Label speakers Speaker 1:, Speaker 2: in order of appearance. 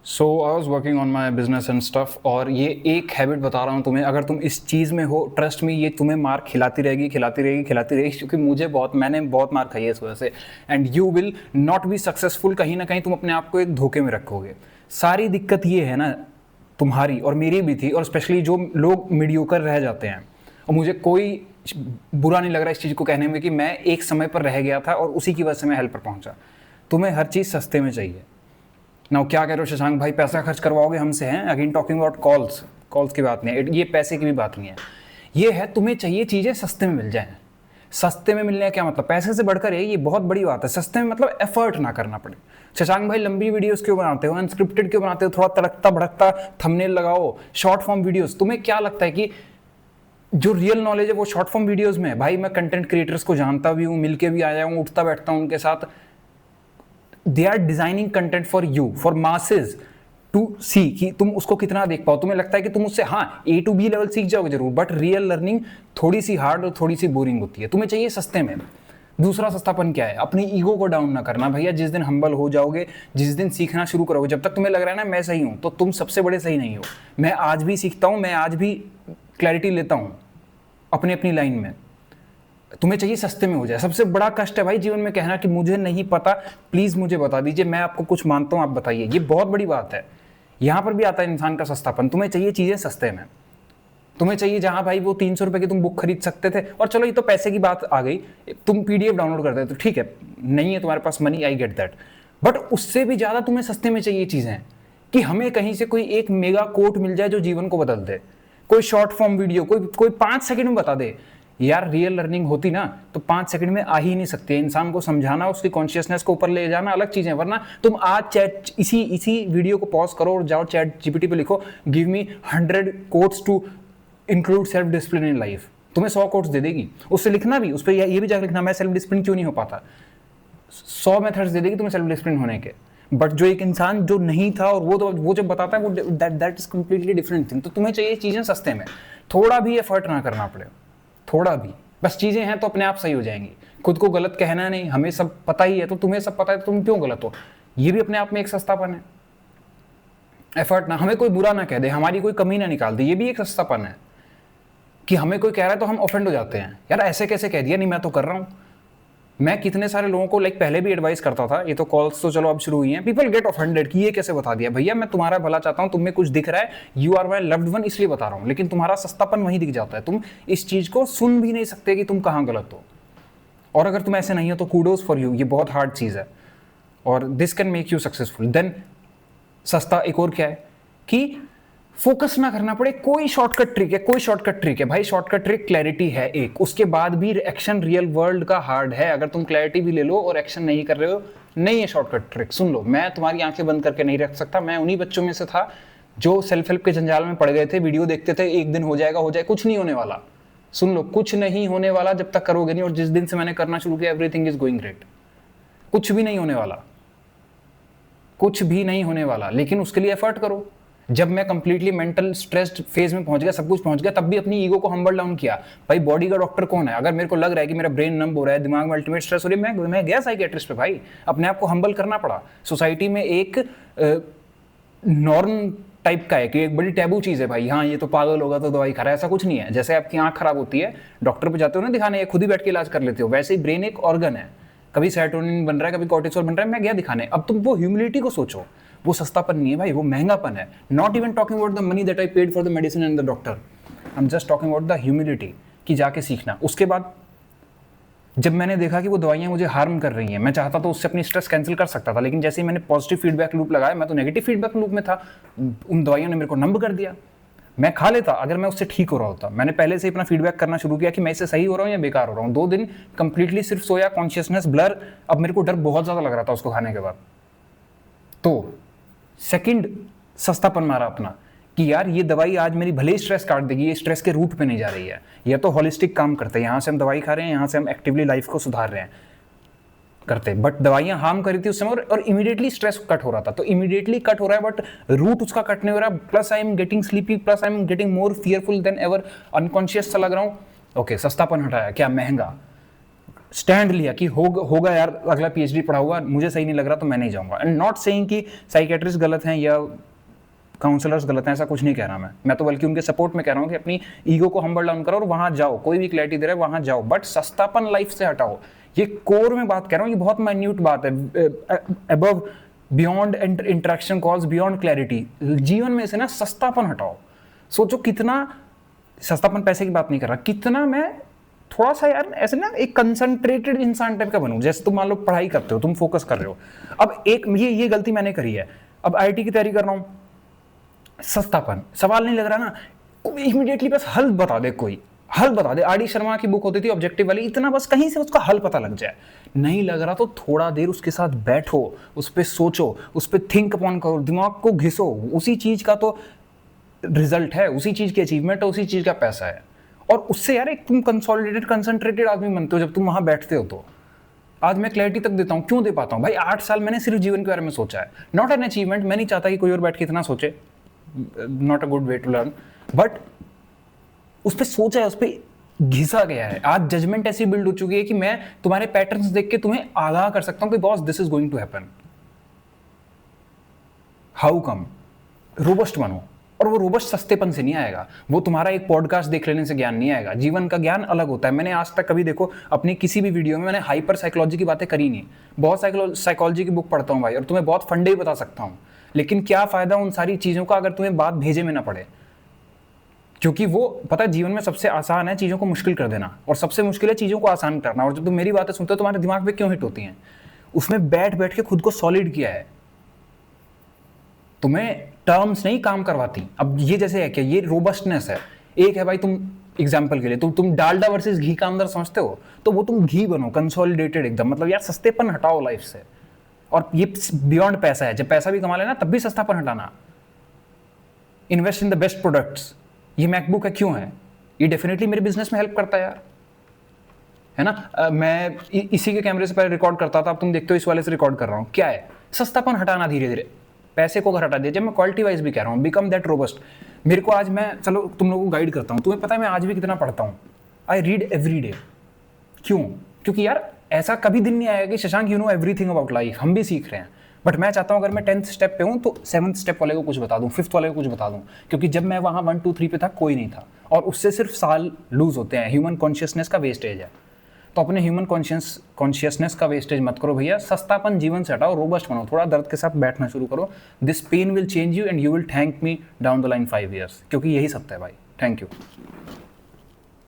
Speaker 1: So I was working on my business and stuff, और ये एक हैबिट बता रहा हूँ तुम्हें, अगर तुम इस चीज़ में हो, ट्रस्ट में, ये तुम्हें मार खिलाती रहेगी खिलाती रहेगी खिलाती रहेगी, क्योंकि मैंने बहुत मार खाई है इस वजह से। And you will not be successful, कहीं ना कहीं तुम अपने आप को एक धोखे में रखोगे। सारी दिक्कत ये है ना, तुम्हारी और मेरी भी थी, और स्पेशली जो लोग मीडियोकर रह जाते हैं, और मुझे कोई बुरा नहीं लग रहा इस चीज़ को कहने में कि मैं एक समय पर रह गया था और उसी की वजह से मैं हेल्प पर पहुंचा। तुम्हें हर चीज़ सस्ते में चाहिए ना। क्या कह रहे हो शशांक भाई, पैसा खर्च करवाओगे हमसे? हैं अगेन टॉकिंग अबाउट कॉल्स की बात नहीं है, ये पैसे की भी बात नहीं है। ये है तुम्हें चाहिए चीज़ें सस्ते में मिल जाएं। सस्ते में मिलने का क्या मतलब? पैसे से बढ़कर है, ये बहुत बड़ी बात है। सस्ते में मतलब एफर्ट ना करना पड़े। शशांक भाई लंबी वीडियोस क्यों बनाते हो, अनस्क्रिप्टेड क्यों बनाते हो, थोड़ा तड़कता भड़कता थंबनेल लगाओ, शॉर्ट फॉर्म वीडियोस। तुम्हें क्या लगता है कि जो रियल नॉलेज है वो शॉर्ट फॉर्म वीडियोस में है? भाई मैं कंटेंट क्रिएटर्स को जानता भी हूँ, मिलके भी आया हूँ, उठता बैठता हूँ उनके साथ। They are designing content for you, for masses to see कि तुम उसको कितना देख पाओ। तुम्हें लगता है कि तुम उससे हाँ A to B लेवल सीख जाओगे जरूर, बट रियल लर्निंग थोड़ी सी हार्ड और थोड़ी सी बोरिंग होती है। तुम्हें चाहिए सस्ते में। दूसरा सस्तापन क्या है? अपनी ईगो को डाउन ना करना भैया। जिस दिन हम्बल हो जाओगे, जिस दिन सीखना शुरू करोगे, जब तक तुम्हें लग रहा है ना मैं सही हूं, तो तुम सबसे बड़े सही नहीं हो। मैं आज भी सीखता हूं, मैं आज भी क्लैरिटी लेता हूं अपनी अपनी लाइन में। तुम्हें चाहिए सस्ते में हो जाए। सबसे बड़ा कष्ट है भाई जीवन में कहना कि मुझे नहीं पता, प्लीज मुझे बता दीजिए, मैं आपको कुछ मानता हूं, आप बताइए। ये बहुत बड़ी बात है। यहां पर भी आता है इंसान का सस्तापन। तुम्हें चाहिए चीजें सस्ते में। तुम्हें चाहिए जहां भाई वो 300 रुपए की तुम बुक खरीद सकते थे, और चलो ये तो पैसे की बात आ गई, तुम PDF डाउनलोड करते हो तो ठीक है, नहीं है तुम्हारे पास money, I get that, but उससे भी ज्यादा तुम्हें सस्ते में चाहिए चीजें कि हमें कहीं से कोई एक मेगा कोट मिल जाए जो जीवन को बदल दे, कोई शॉर्ट फॉर्म वीडियो, कोई 5 सेकंड में बता दे। यार रियल लर्निंग होती ना तो 5 सेकंड में आ ही नहीं सकती है। इंसान को समझाना, उसकी कॉन्शियसनेस को ऊपर ले जाना अलग चीज है। वरना तुम आज चैट इसी वीडियो को पॉज करो और जाओ ChatGPT पे लिखो give me 100 quotes to include self discipline in life, तुम्हें 100 कोट्स दे देगी। उससे लिखना भी, उस पर ये भी जाकर लिखना मैं सेल्फ डिसिप्लिन क्यों नहीं हो पाता, 100 मेथड्स दे देगी तुम्हें सेल्फ डिसिप्लिन होने के। बट जो एक इंसान जो नहीं था और वो जब बताता है, वो that is completely different thing. तो तुम्हें चाहिए चीजें सस्ते में, थोड़ा भी एफर्ट ना करना पड़े, थोड़ा भी, बस चीजें हैं तो अपने आप सही हो जाएंगी। खुद को गलत कहना नहीं, हमें सब पता ही है, तो तुम्हें सब पता है तो तुम क्यों गलत हो। ये भी अपने आप में एक सस्तापन है। एफर्ट ना, हमें कोई बुरा ना कह दे, हमारी कोई कमी ना निकाल दे, ये भी एक सस्तापन है। कि हमें कोई कह रहा है तो हम ऑफेंड हो जाते हैं, यार ऐसे कैसे कह दिया, नहीं मैं तो कर रहा हूं। मैं कितने सारे लोगों को पहले भी एडवाइस करता था, ये तो कॉल्स तो चलो अब शुरू हुई हैं, पीपल गेट ऑफेंडेड कि ये कैसे बता दिया। भैया मैं तुम्हारा भला चाहता हूं, तुम्हें कुछ दिख रहा है, you are my loved one, इसलिए बता रहा हूं, लेकिन तुम्हारा सस्तापन वहीं दिख जाता है। तुम इस चीज को सुन भी नहीं सकते कि तुम कहां गलत हो। और अगर तुम ऐसे नहीं हो तो कूडोज फॉर यू, ये बहुत हार्ड चीज है और this can make you successful. Then सस्ता एक और क्या है कि फोकस ना करना पड़े। कोई शॉर्टकट ट्रिक है, कोई शॉर्टकट ट्रिक है भाई, शॉर्टकट ट्रिक क्लैरिटी है एक, उसके बाद भी एक्शन रियल वर्ल्ड का हार्ड है। अगर तुम क्लैरिटी भी ले लो और एक्शन नहीं कर रहे हो, नहीं है शॉर्टकट ट्रिक। सुन लो, मैं तुम्हारी आंखें बंद करके नहीं रख सकता। मैं उन्हीं बच्चों में से था जो सेल्फ हेल्प के जंजाल में पड़ गए थे, वीडियो देखते थे, एक दिन हो जाएगा हो जाए, कुछ नहीं होने वाला। सुन लो, कुछ नहीं होने वाला जब तक करोगे नहीं। और जिस दिन से मैंने करना शुरू किया, एवरीथिंग इज गोइंग ग्रेट। कुछ भी नहीं होने वाला, कुछ भी नहीं होने वाला, लेकिन उसके लिए एफर्ट करो। जब मैं कंप्लीटली मेंटल स्ट्रेस्ड फेज में पहुंच गया, सब कुछ पहुंच गया, तब भी अपनी ईगो को हम्बल डाउन किया। भाई बॉडी का डॉक्टर कौन है? अगर मेरे को लग रहा है कि मेरा ब्रेन नंब हो रहा है, दिमाग में अल्टीमेट स्ट्रेस हो रही है, मैं गया साइकियाट्रिस्ट पे भाई, अपने आप को हम्बल करना पड़ा। सोसाइटी में एक नॉर्म टाइप का है कि एक बड़ी टैबू चीज है भाई, हाँ ये तो पागल होगा तो दवाई खा रहा है। ऐसा कुछ नहीं है। जैसे आपकी आंख खराब होती है, डॉक्टर पे जाते हो ना दिखाने, या खुद ही बैठ के इलाज कर लेते हो, वैसे ही ब्रेन एक ऑर्गन है। कभी सेरोटोनिन बन रहा है, कभी कॉर्टिसोल बन रहा है, मैं गया दिखाने। अब तुम वो ह्यूमिलिटी को सोचो, वो सस्तापन नहीं है भाई, वो महंगापन है। Not even talking about the money that I paid for the medicine and the doctor, I am just talking about the humility कि जाके सीखना। उसके बाद जब मैंने देखा कि वो दवाइयां मुझे हार्म कर रही हैं, मैं चाहता तो उससे अपनी स्ट्रेस कैंसिल कर सकता था, लेकिन जैसे ही मैंने पॉजिटिव फीडबैक लूप लगाया, मैं तो नेगेटिव फीडबैक लूप में था। उन दवाइयों ने मेरे को नंब कर दिया। मैं खा लेता अगर मैं उससे ठीक हो रहा होता। मैंने पहले से अपना फीडबैक करना शुरू किया कि मैं इससे सही हो रहा हूँ या बेकार हो रहा हूँ। 2 दिन कंप्लीटली सिर्फ सोया, कॉन्शियसनेस ब्लर। अब मेरे को डर बहुत ज़्यादा लग रहा था उसको खाने के बाद। तो सेकंड सस्तापन मारा अपना कि यार ये दवाई आज मेरी भले ही स्ट्रेस काट देगी, ये स्ट्रेस के रूट पे नहीं जा रही है। यह तो होलिस्टिक काम करते हैं, यहाँ से हम दवाई खा रहे हैं, यहाँ से हम एक्टिवली लाइफ को सुधार रहे हैं करते, बट दवाइयां हार्म करी थी उस समय और इमीडिएटली स्ट्रेस कट हो रहा था। तो इमीडिएटली कट हो रहा है बट रूट उसका कट नहीं हो रहा। Plus I am getting sleepy, plus I am getting more fearful then ever, unconscious सा लग रहा हूँ। ओके, सस्तापन हटाया, क्या महंगा। स्टैंड लिया कि होगा यार, अगला पीएचडी पढ़ा हुआ, मुझे सही नहीं लग रहा तो मैं नहीं जाऊंगा। एंड नॉट सेइंग कि साइकेट्रिस्ट गलत हैं या काउंसलर्स गलत हैं, ऐसा कुछ नहीं कह रहा मैं तो बल्कि उनके सपोर्ट में कह रहा हूँ कि अपनी ईगो को हम्बल डाउन करो और वहां जाओ, कोई भी क्लैरिटी दे रहा है वहां जाओ, बट सस्तापन लाइफ से हटाओ। ये कोर में बात कह रहा हूँ, ये बहुत माइन्यूट बात है, above beyond interaction calls beyond clarity. जीवन में से ना सस्तापन हटाओ। सोचो कितना सस्तापन, पैसे की बात नहीं कर रहा, कितना मैं थोड़ा सा यार ऐसे ना एक कंसंट्रेटेड इंसान टाइप का बनूं। जैसे तुम मान लो पढ़ाई करते हो, तुम फोकस कर रहे हो, अब एक ये गलती मैंने करी है, अब आईआईटी की तैयारी कर रहा हूं, सस्तापन, सवाल नहीं लग रहा ना, इमीडिएटली बस हल बता दे, कोई हल बता दे। आर डी शर्मा की बुक होती थी ऑब्जेक्टिव वाली, इतना बस कहीं से उसका हल पता लग जाए। नहीं लग रहा तो थोड़ा देर उसके साथ बैठो, उस पर सोचो, उस पर थिंक अपॉन करो, दिमाग को घिसो, उसी चीज का तो रिजल्ट है, उसी चीज की अचीवमेंट है, उसी चीज का पैसा है। और उससे यार एक तुम कंसोलिडेटेड कंसंट्रेटेड आदमी बनते हो जब तुम वहां बैठते हो। तो आज मैं क्लैरिटी तक देता हूं, क्यों दे पाता हूं भाई? 8 साल मैंने सिर्फ जीवन के बारे में सोचा है, नॉट एन अचीवमेंट। मैं नहीं चाहता कि कोई और बैठ के इतना सोचे, not a good way to learn, but उस पर सोचा है, उस पर घिसा गया है। आज जजमेंट ऐसी बिल्ड हो चुकी है कि मैं तुम्हारे पैटर्न्स देख के तुम्हें आगाह कर सकता हूं कि boss this is going to happen. How come? Robust बनो। और वो रोबस्ट सस्तेपन से नहीं आएगा, वो तुम्हारा एक पॉडकास्ट देख लेने से ज्ञान नहीं आएगा। जीवन का ज्ञान अलग होता है। मैंने आज तक कभी देखो अपनी किसी भी वीडियो में मैंने हाइपर साइकोलॉजी की बातें करी नहीं। बहुत साइकोलॉजी की बुक पढ़ता हूँ भाई, और तुम्हें बहुत फंडे ही बता सकता हूँ, लेकिन क्या फायदा उन सारी चीजों का अगर तुम्हें बात भेजे में ना पड़े। क्योंकि वो पता है, जीवन में सबसे आसान है चीजों को मुश्किल कर देना, और सबसे मुश्किल है चीजों को आसान करना। और जब तुम मेरी बातें सुनते हो तुम्हारे दिमाग पे क्यों हिट होती हैं? उसमें बैठ बैठ के खुद को सॉलिड किया है। तुम्हें टर्म्स नहीं काम करवाती। अब ये जैसे है कि ये रोबस्टनेस है। एक है भाई, तुम एग्जाम्पल के लिए तुम डालडा वर्सेस घी का अंदर समझते हो, तो वो तुम घी बनो, कंसोलिडेटेड एकदम। मतलब यार सस्तेपन हटाओ लाइफ से। और ये बियॉन्ड पैसा है, जब पैसा भी कमा लेना तब भी सस्तापन हटाना। Invest in the best products. ये मैकबुक है, क्यों है? ये डेफिनेटली मेरे बिजनेस में हेल्प करता है यार, है ना। मैं इसी के कैमरे से पहले रिकॉर्ड करता था, अब तुम देखते हो इस वाले से रिकॉर्ड कर रहा हूँ। क्या है? सस्तापन हटाना धीरे धीरे, पैसे को हटा दिया। जब मैं क्वालिटी वाइज भी कह रहा हूँ, बिकम दैट रोबस्ट। मेरे को आज मैं, चलो तुम लोगों को गाइड करता हूँ, तुम्हें पता है मैं आज भी कितना पढ़ता हूँ। I read every day. क्यों? क्योंकि यार ऐसा कभी दिन नहीं आएगा कि Shashank you know everything about life. हम भी सीख रहे हैं, बट मैं चाहता हूँ अगर मैं 10th स्टेप पे हूँ तो 7th स्टेप वाले को कुछ बता दूँ, 5th वाले को कुछ बता दूँ। क्योंकि जब मैं वहाँ 1 2 3 पे था कोई नहीं था, और उससे सिर्फ साल लूज होते हैं। ह्यूमन कॉन्शियसनेस का वेस्टेज है। तो अपने ह्यूमन कॉन्शियसनेस का वेस्टेज मत करो भैया। सस्तापन जीवन से हटाओ, रोबस्ट बनो, थोड़ा दर्द के साथ बैठना शुरू करो। This pain will change you and you will thank me down the line 5 years, क्योंकि यही सत्य है भाई। Thank you.